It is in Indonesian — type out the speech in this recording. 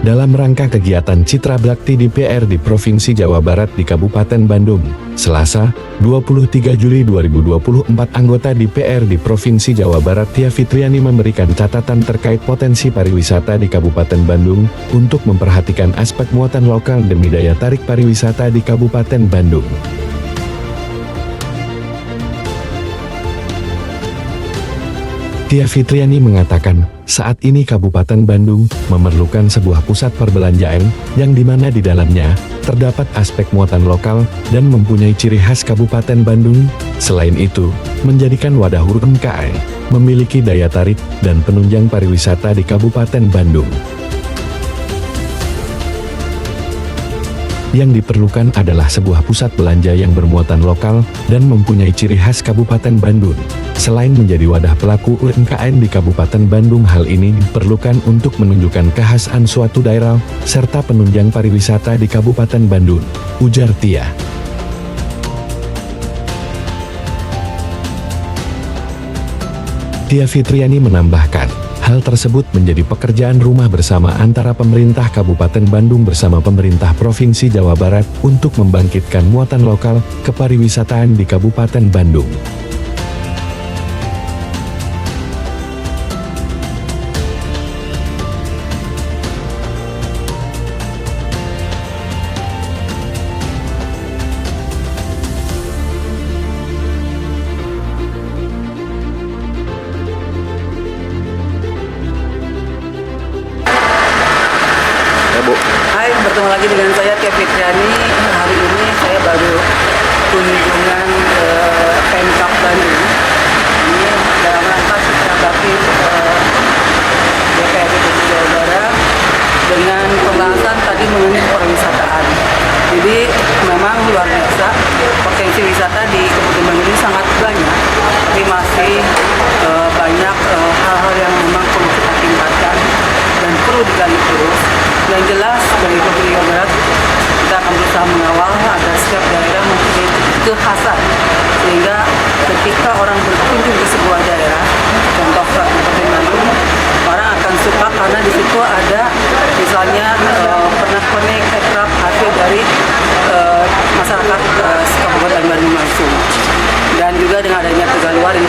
Dalam rangka kegiatan Citra Bakti DPR di Provinsi Jawa Barat di Kabupaten Bandung, Selasa, 23 Juli 2024, anggota DPR di Provinsi Jawa Barat Tia Fitriani memberikan catatan terkait potensi pariwisata di Kabupaten Bandung untuk memperhatikan aspek muatan lokal demi daya tarik pariwisata di Kabupaten Bandung. Tia Fitriani mengatakan, saat ini Kabupaten Bandung memerlukan sebuah pusat perbelanjaan yang dimana di dalamnya terdapat aspek muatan lokal dan mempunyai ciri khas Kabupaten Bandung. Selain itu, menjadikan wadah UMKM, memiliki daya tarik dan penunjang pariwisata di Kabupaten Bandung. Yang diperlukan adalah sebuah pusat belanja yang bermuatan lokal dan mempunyai ciri khas Kabupaten Bandung. Selain menjadi wadah pelaku UMKM di Kabupaten Bandung, hal ini diperlukan untuk menunjukkan kekhasan suatu daerah serta penunjang pariwisata di Kabupaten Bandung, ujar Tia. Tia Fitriani menambahkan, hal tersebut menjadi pekerjaan rumah bersama antara pemerintah Kabupaten Bandung bersama pemerintah Provinsi Jawa Barat untuk membangkitkan muatan lokal kepariwisataan di Kabupaten Bandung. Hai, bertemu lagi dengan saya Tia Fitriani. Hari ini saya baru kunjungan ke Pemkab Bandung. Ini dalam rangka Citra Bakti DPR Provinsi Jawa Barat dengan pembahasan tadi mengenai pariwisataan. Jadi memang luar biasa potensi wisata di Kabupaten Bandung ini sangat banyak, tapi masih banyak hal-hal yang memang perlu kita tingkatkan dan perlu digali terus. Yang jelas dari Provinsi Jawa Barat kita akan berusaha mengawal agar setiap daerah mempunyai kekhasan, sehingga ketika orang berkunjung di sebuah daerah, contoh Kabupaten Bandung, orang akan suka karena di situ ada misalnya pernak-pernik ekraf hasil dari masyarakat Kabupaten Bandung langsung. Dan juga dengan adanya Tegaluar ini